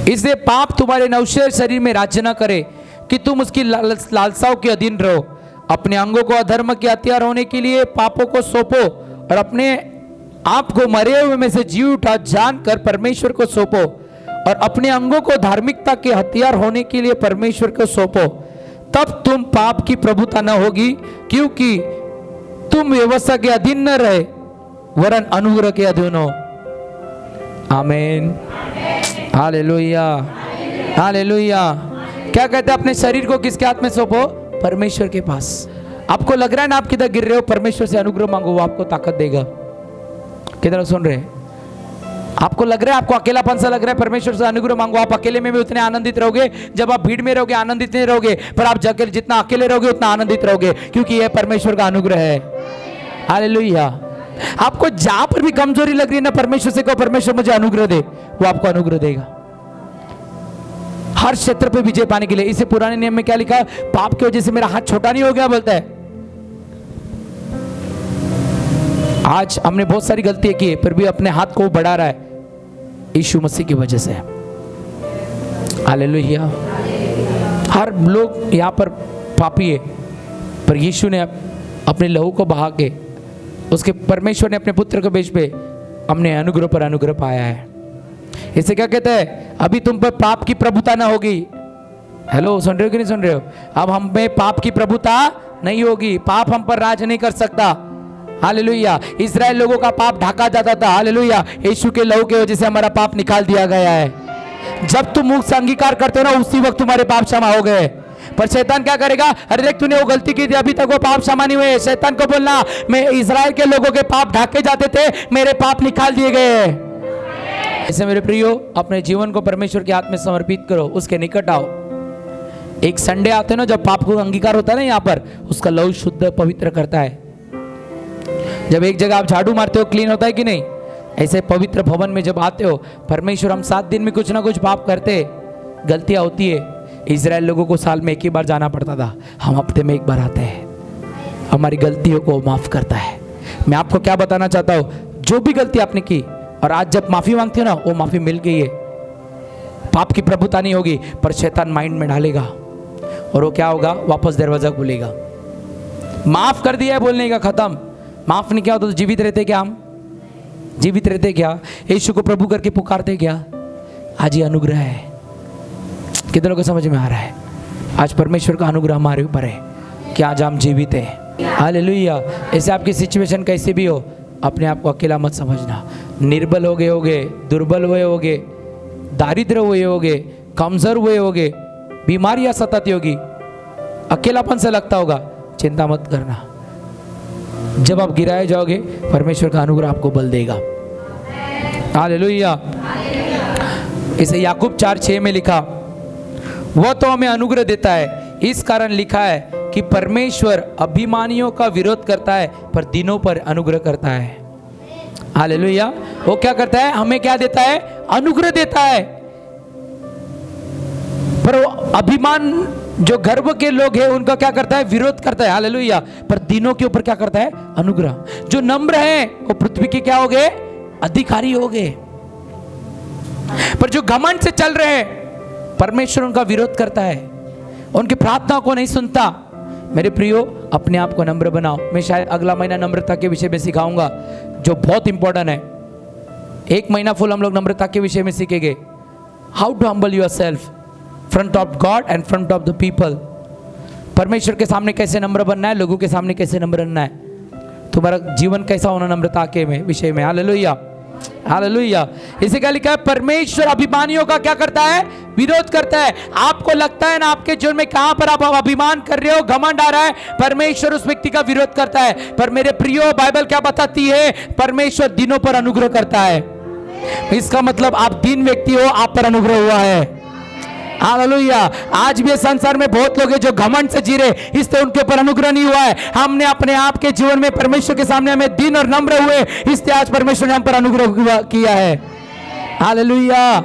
इसलिए पाप तुम्हारे नवशेर शरीर में राज्य न करे कि तुम उसकी लालसाओं के अधीन रहो। अपने अंगों को अधर्म के हथियार होने के लिए पापों को सौंपो और अपने आप को मरे हुए में से जी उठा जानकर परमेश्वर को सौंपो, और अपने अंगों को धार्मिकता के हथियार होने के लिए परमेश्वर को सौंपो। तब तुम पाप की प्रभुता न होगी, क्योंकि तुम व्यवस्था के अधीन न रहे वरन अनुग्रह के अधीन हो। आमीन, हालेलुया, हालेलुया। क्या कहते हैं? अपने शरीर को किसके हाथ में सौंपो? परमेश्वर के पास। आपको लग रहा है ना आप किधर गिर रहे हो, परमेश्वर से अनुग्रह मांगो, वो आपको ताकत देगा। किधर सुन रहे हैं? आपको लग रहा है, आपको अकेलापन सा लग रहा है, परमेश्वर से अनुग्रह मांगो। आप अकेले में भी उतने आनंदित रहोगे, जब आप भीड़ में रहोगे आनंदित नहीं रहोगे, पर आप जितना अकेले रहोगे उतना आनंदित रहोगे, क्योंकि यह परमेश्वर का अनुग्रह है। हालेलुया। आपको जहां पर भी कमजोरी लग रही है ना, परमेश्वर से कहो परमेश्वर मुझे अनुग्रह दे, वो आपको अनुग्रह देगा हर क्षेत्र पे विजय पाने के लिए। इसे पुराने नियम में क्या लिखा है? पाप की वजह से मेरा हाथ छोटा नहीं हो गया, बोलता है। आज हमने बहुत सारी गलतियां की है, फिर भी अपने हाथ को बढ़ा रहा है यीशु मसीह की वजह से। हालेलुया। हर लोग यहाँ पर पापी है, पर यीशु ने अपने लहू को बहा के, उसके परमेश्वर ने अपने पुत्र के बेच पे हमने अनुग्रह पर अनुग्रह पाया है। इसे क्या कहते हैं? अभी तुम पर पाप की प्रभुता ना होगी। हेलो, सुन रहे हो कि नहीं सुन रहे हो? अब हम में पाप की प्रभुता नहीं होगी, पाप हम पर राज नहीं कर सकता। हालेलुया। इस्राएल लोगों का पाप ढका जाता था, हालेलुया। यीशु के लहू की वजह से हमारा पाप निकाल दिया गया है। जब तुम मुख से अंगीकार करते हो ना, उसी वक्त तुम्हारे पाप क्षमा हो गए। पर शैतान क्या करेगा? अरे देख, तूने वो गलती की थी, अभी तक वो पाप क्षमा नहीं हुए। शैतान को बोलना, मैं इस्राएल के लोगों के पाप ढके जाते थे, मेरे पाप निकाल दिए गए। ऐसे मेरे प्रियो, अपने जीवन को परमेश्वर के हाथ में समर्पित करो, उसके निकट आओ। एक संडे आते हैं ना, जब पाप को अंगीकार होता है ना, यहाँ पर उसका लहू शुद्ध पवित्र करता है। जब एक जगह आप झाड़ू मारते हो, क्लीन होता है कि नहीं? ऐसे पवित्र भवन में जब आते हो, परमेश्वर, हम 7 दिन में कुछ ना कुछ पाप करते, गलतियां होती है। इजराइल लोगों को साल में 1 ही बार जाना पड़ता था, हम हफ्ते में 1 बार आते हैं। हमारी गलतियों को माफ करता है। मैं आपको क्या बताना चाहता हूँ, जो भी गलती आपने की और आज जब माफी मांगती हो ना, वो माफी मिल गई है। पाप की प्रभुता नहीं होगी, पर शैतान माइंड में डालेगा और वो क्या होगा? वापस दरवाजा खोलेगा। माफ कर दिया है बोलने का, खत्म। माफ नहीं किया होता तो जीवित रहते क्या? हम जीवित रहते क्या? यीशु को प्रभु करके पुकारते क्या? आज ये अनुग्रह है। कितनों को समझ में आ रहा है? आज परमेश्वर का अनुग्रह हमारे ऊपर है कि आज हम जीवित हैं। हालेलुया। ऐसे आपकी सिचुएशन कैसे भी हो, अपने आप को अकेला मत समझना। निर्बल हो गए होगे, दुर्बल हुए होगे, दारिद्र हुए होगे, कमजोर हुए होगे, बीमारियां सताती होगी, अकेलापन से लगता होगा, चिंता मत करना। जब आप गिराए जाओगे, परमेश्वर का अनुग्रह आपको बल देगा। हालेलुया। इसे याकूब 4:6 में लिखा, वह तो हमें अनुग्रह देता है, इस कारण लिखा है कि परमेश्वर अभिमानियों का विरोध करता है पर दीनों पर अनुग्रह करता है। हालेलुया। वो क्या करता है? हमें क्या देता है? अनुग्रह देता है। पर वो अभिमान, जो गर्व के लोग हैं, उनका क्या करता है? विरोध करता है। हालेलुया। पर दीनों के ऊपर क्या करता है? अनुग्रह। जो नम्र है वो पृथ्वी के क्या हो गए? अधिकारी हो गए। पर जो घमंड से चल रहे हैं, परमेश्वर उनका विरोध करता है, उनकी प्रार्थना को नहीं सुनता। मेरे प्रियो, अपने आप को नम्र बनाओ। मैं शायद अगला महीना नम्रता के विषय में सिखाऊंगा, जो बहुत इंपॉर्टेंट है। 1 महीना फुल हम लोग नम्रता के विषय में सीखेंगे। How to humble yourself front of God and front of the people. परमेश्वर के सामने कैसे नम्र बनना है, लोगों के सामने कैसे नम्र बनना है, तुम्हारा जीवन कैसा होना नम्रता के विषय में। Hallelujah, hallelujah. इसे क्या लिखा है? परमेश्वर अभिमानियों का क्या करता है? विरोध करता है। आपको लगता है ना, आपके जीवन में कहां पर आप अभिमान कर रहे हो, घमंड आ रहा है, परमेश्वर उस व्यक्ति का विरोध करता है। पर मेरे प्रियो, बाइबल क्या बताती है? परमेश्वर दीनों पर अनुग्रह करता है। इसका मतलब आप दीन व्यक्ति हो, आप पर अनुग्रह हुआ है। हालेलुया। आज भी संसार में बहुत लोग हैं जो घमंड से जी रहे, इसलिए उनके ऊपर अनुग्रह नहीं हुआ है। हमने अपने आप के जीवन में परमेश्वर के सामने हमें दीन और नम्र हुए, इसलिए आज परमेश्वर ने हम पर अनुग्रह किया है। Hallelujah,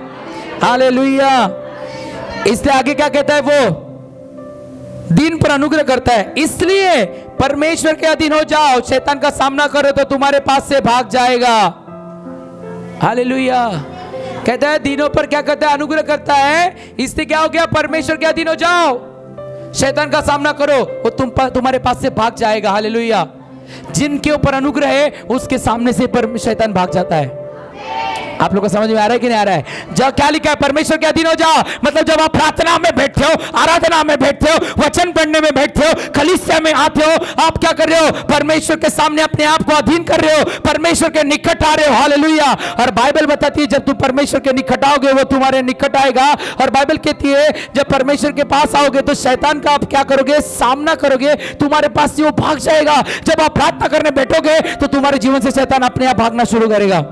hallelujah. इसलिए आगे क्या कहता है? वो दीन पर अनुग्रह करता है। इसलिए परमेश्वर के अधीन हो जाओ, शैतान का सामना करो तो तुम्हारे पास से भाग जाएगा। हालेलुया। कहता है दिनों पर क्या करता है? अनुग्रह करता है। इससे क्या हो गया? परमेश्वर के अधीन हो जाओ, शैतान का सामना करो, वो तुम्हारे पास से भाग जाएगा। हालेलुया। जिनके ऊपर अनुग्रह है उसके सामने से शैतान भाग जाता है। आप लोगों को समझ में आ रहा है कि नहीं आ रहा है? जब क्या लिखा है? परमेश्वर के अधीन हो जाओ। मतलब जब आप प्रार्थना में बैठते हो, आराधना में बैठते हो, वचन पढ़ने में बैठते हो, कलीसिया में आते हो, आप क्या कर रहे हो? परमेश्वर के सामने अपने आप को अधीन कर रहे हो, परमेश्वर के निकट आ रहे हो। हालेलुया। और बाइबल बताती है जब तुम परमेश्वर के निकट आओगे वो तुम्हारे निकट आएगा। और बाइबल कहती है जब परमेश्वर के पास आओगे तो शैतान का आप क्या करोगे? सामना करोगे, तुम्हारे पास से वो भाग जाएगा। जब आप प्रार्थना करने बैठोगे तो तुम्हारे जीवन से शैतान अपने आप भागना शुरू करेगा।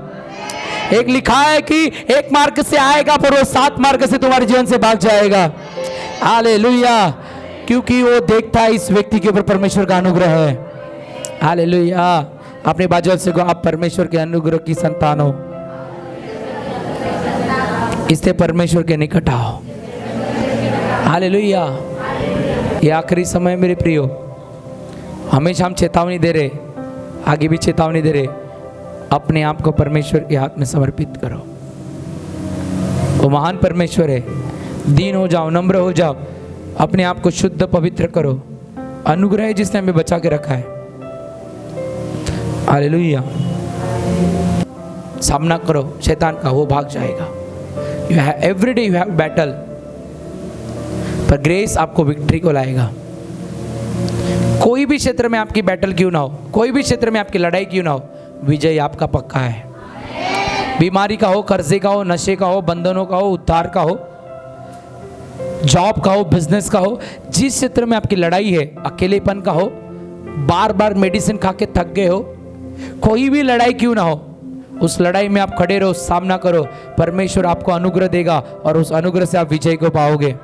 एक लिखा है कि एक मार्ग से आएगा पर वो 7 मार्ग से तुम्हारे जीवन से भाग जाएगा। हालेलुया। क्योंकि वो देखता है इस व्यक्ति के ऊपर परमेश्वर का अनुग्रह है। हालेलुया। अपने बाजू से को आप परमेश्वर के अनुग्रह की संतान हो, इससे परमेश्वर के निकट आओ। हालेलुया। ये आखिरी समय मेरे प्रियो, हमेशा हम चेतावनी दे रहे, आगे भी चेतावनी दे रहे, अपने आप को परमेश्वर के हाथ में समर्पित करो। वो महान परमेश्वर है। दीन हो जाओ, नम्र हो जाओ, अपने आप को शुद्ध पवित्र करो। अनुग्रह है जिसने हमें बचा के रखा है। हालेलुया। सामना करो शैतान का, वो भाग जाएगा। You have every day you have battle, पर ग्रेस आपको विक्ट्री को लाएगा। कोई भी क्षेत्र में आपकी बैटल क्यों ना हो, कोई भी क्षेत्र में आपकी लड़ाई क्यों ना हो, विजय आपका पक्का है। बीमारी का हो, कर्जे का हो, नशे का हो, बंधनों का हो, उद्धार का हो, जॉब का हो, बिजनेस का हो, जिस क्षेत्र में आपकी लड़ाई है, अकेलेपन का हो, बार बार मेडिसिन खा के थक गए हो, कोई भी लड़ाई क्यों ना हो, उस लड़ाई में आप खड़े रहो, सामना करो। परमेश्वर आपको अनुग्रह देगा और उस अनुग्रह से आप विजय को पाओगे।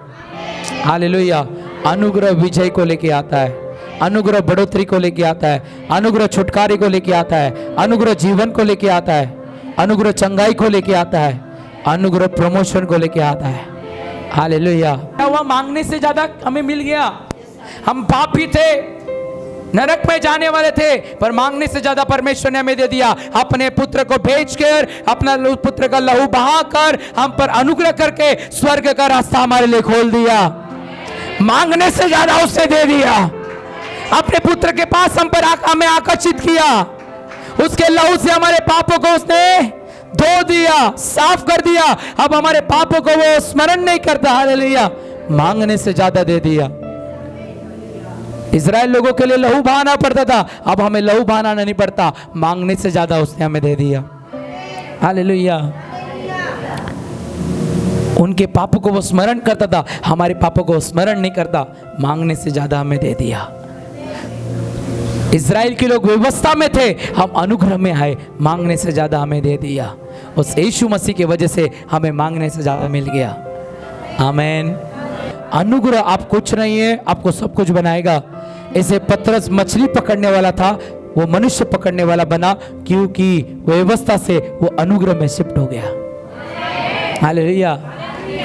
हालेलुया। अनुग्रह विजय को लेके आता है, अनुग्रह बढ़ोतरी को लेके आता है, अनुग्रह छुटकारे को लेके आता है, अनुग्रह जीवन को लेके आता है, अनुग्रह चंगाई को लेके आता है, अनुग्रह प्रमोशन को लेके आता है। हालेलुया। वह मांगने से ज्यादा हमें मिल गया। हम पापी थे, नरक में जाने वाले थे, पर मांगने से ज्यादा परमेश्वर ने हमें दे दिया। अपने पुत्र को भेजकर, अपना पुत्र का लहू बहाकर हम पर अनुग्रह करके स्वर्ग का रास्ता हमारे लिए खोल दिया। मांगने से ज्यादा उसने दे दिया। अपने पुत्र के पास हम पर हमें आकर्षित किया, उसके लहू से हमारे पापों को उसने धो दिया, साफ कर दिया। अब हमारे पापों को वो स्मरण नहीं करता। हालेलुया। मांगने से ज्यादा दे दिया। इजराइल लोगों के लिए लहू बहाना पड़ता था, अब हमें लहू बहाना नहीं पड़ता, मांगने से ज्यादा उसने हमें दे दिया। हालेलुया। उनके पापों को वो स्मरण करता था, हमारे पापों को स्मरण नहीं करता, मांगने से ज्यादा हमें दे दिया। इजराइल के लोग व्यवस्था में थे, हम अनुग्रह में आए, मांगने से ज्यादा हमें दे दिया। उस यीशु मसीह की वजह से हमें मांगने से ज्यादा मिल गया। आमीन। अनुग्रह आप कुछ नहीं है, आपको सब कुछ बनाएगा। ऐसे पतरस मछली पकड़ने वाला था, वो मनुष्य पकड़ने वाला बना, क्योंकि व्यवस्था से वो अनुग्रह में शिफ्ट हो गया। हालेलुया।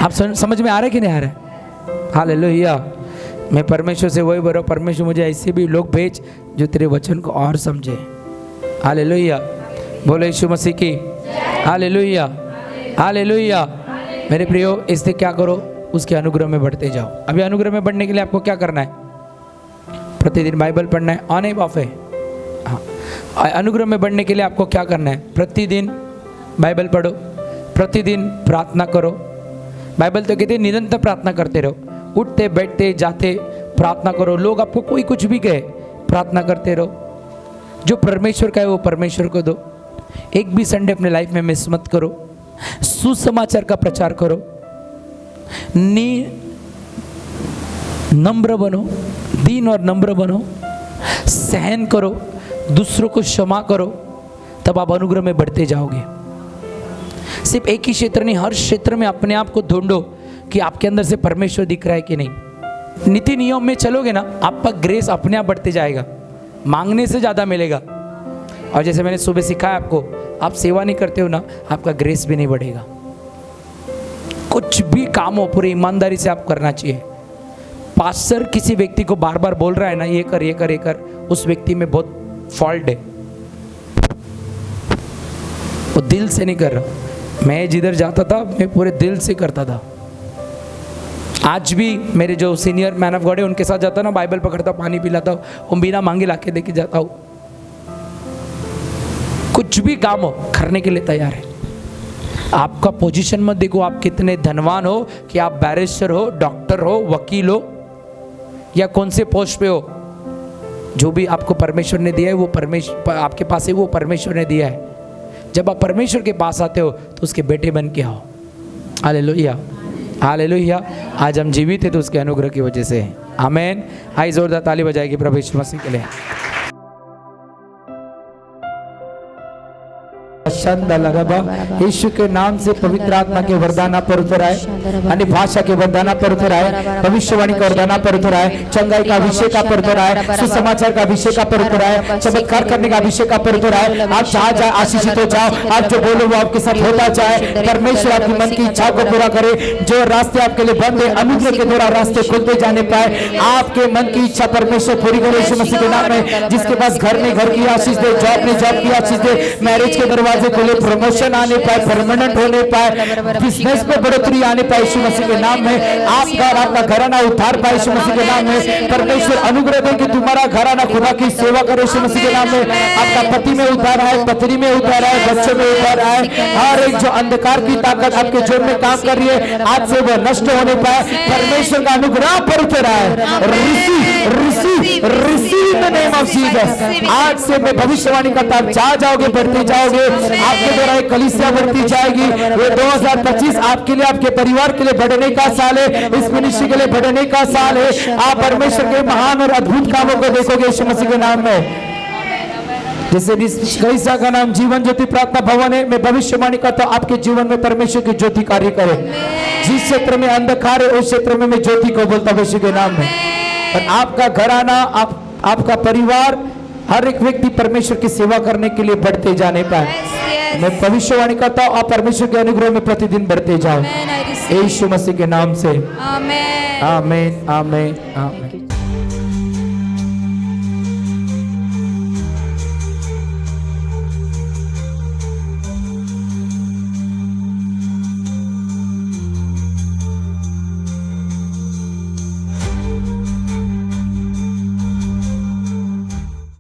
आप समझ में आ रहा है कि नहीं आ रहा है? हालेलुया। मैं परमेश्वर से वही बोल रहा हूँ, परमेश्वर मुझे ऐसे भी लोग भेज जो तेरे वचन को और समझे। हालेलुया। बोलो यीशु मसीह की हालेलुया। हालेलुया। मेरे प्रियो, इससे क्या करो? उसके अनुग्रह में बढ़ते जाओ। अभी अनुग्रह में बढ़ने के लिए आपको क्या करना है? प्रतिदिन बाइबल पढ़ना है। ऑन है ऑफ है? हाँ। अनुग्रह में बढ़ने के लिए आपको क्या करना है? प्रतिदिन बाइबल पढ़ो, प्रतिदिन प्रार्थना करो। बाइबल तो कहते हैं निरंतर प्रार्थना करते रहो, उठते बैठते जाते प्रार्थना करो। लोग आपको कोई कुछ भी कहे, प्रार्थना करते रहो। जो परमेश्वर का है वो परमेश्वर को दो। एक भी संडे अपने लाइफ में मिस मत करो। सुसमाचार का प्रचार करो। नम्र बनो, दीन और नम्र बनो, सहन करो, दूसरों को क्षमा करो, तब आप अनुग्रह में बढ़ते जाओगे। सिर्फ एक ही क्षेत्र नहीं, हर क्षेत्र में अपने आप को ढूंढो कि आपके अंदर से परमेश्वर दिख रहा है कि नहीं। नीति नियम में चलोगे ना, आपका ग्रेस अपने आप बढ़ते जाएगा, मांगने से ज़्यादा मिलेगा। और जैसे मैंने सुबह सिखाया आपको, आप सेवा नहीं करते हो ना, आपका ग्रेस भी नहीं बढ़ेगा। कुछ भी काम हो पूरी ईमानदारी से आप करना चाहिए। पास्टर किसी व्यक्ति को बार बार बोल रहा है ना, ये कर ये कर ये कर, उस व्यक्ति में बहुत फॉल्ट है, वो दिल से नहीं कर रहा। मैं जिधर जाता था मैं पूरे दिल से करता था। आज भी मेरे जो सीनियर मैन ऑफ गॉड है उनके साथ जाता ना, बाइबल पकड़ता, पानी पिलाता हूँ, वो बिना मांगे लाके देके जाता हूँ। कुछ भी काम हो करने के लिए तैयार है। आपका पोजीशन मत देखो, आप कितने धनवान हो, कि आप बैरिस्टर हो, डॉक्टर हो, वकील हो, या कौन से पोस्ट पे हो। जो भी आपको परमेश्वर ने दिया है वो परमेश्वर आपके पास है, वो परमेश्वर ने दिया है। जब आप परमेश्वर के पास आते हो तो उसके बेटे बन के आओ। Hallelujah, hallelujah. आज हम जीवित हैं तो उसके अनुग्रह की वजह से। आमीन। आई जोरदार ताली बजाएगी प्रभु यीशु मसीह के लिए। यीशु के नाम से पवित्र आत्मा के वरदाना पर उतर आए, अन्य भाषा के वरदाना पर उतर आए, भविष्यवाणी का वरदाना पर उतर आए, चंगाई का अभिषेक का पर उतर आए, सुसमाचार का अभिषेक का पर उतर आए, चमत्कार करने का अभिषेक का पर उतर आए। आप जहाँ जाए आशीषित हो जाओ। आप जो बोलो वो आपके साथ होता जाए। परमेश्वर आपकी मन की इच्छा को पूरा करे। जो रास्ते आपके लिए बंद है, अनुग्रह के द्वारा रास्ते खुलते जाने पाए। आपके मन की इच्छा परमेश्वर पूरी करे यीशु मसीह के नाम में। जिसके पास घर में घर की आशीष दे, जॉब में जॉब की आशीष दे, मैरिज के दरवाजे खोले, प्रमोशन आने पाए, परमानेंट होने पाए, बिजनेस में बढ़ोतरी आने पाए यीशु मसीह के नाम में। आपका और आपका घराना उद्धार पाए यीशु मसीह के नाम में। परमेश्वर अनुग्रह दे कि तुम्हारा घराना खुदा की सेवा करे यीशु मसीह के नाम में। आपका पति में उद्धार आए, पत्नी में उद्धार आए, बच्चों में उद्धार आए। हर एक जो अंधकार की ताकत आपके जीवन में काम कर रही है, आज से वो नष्ट होने पाए। परमेश्वर का अनुग्रह पर उतर आए। Receive receive receive the name of Jesus. आज से मैं भविष्यवाणी करता, आप जा जाओगे, बढ़ते जाओगे। आपके द्वारा एक कलीसिया बढ़ती जाएगी। ये 2025 आपके लिए, आपके परिवार के लिए बढ़ने का साल है। इस मिनिस्ट्री के लिए बढ़ने का साल है। आप परमेश्वर के महान और अद्भुत कामों को देखोगे यीशु मसीह के नाम में। जैसे कलीसिया का नाम जीवन ज्योति प्रार्थना भवन है। मैं भविष्यवाणी करता हूं आपके जीवन में परमेश्वर की ज्योति कार्य करे। जिस क्षेत्र में अंधकार है उस क्षेत्र में मैं ज्योति को बोलता हूं यीशु के नाम में। और आपका घराना, आपका परिवार, हर एक व्यक्ति परमेश्वर की सेवा करने के लिए बढ़ते जाने पाए। मैं भविष्यवाणी करता हूँ आप परमेश्वर के अनुग्रह में प्रतिदिन बढ़ते जाओ यीशु मसीह के नाम से। आमीन, आमीन, आमीन, आमीन।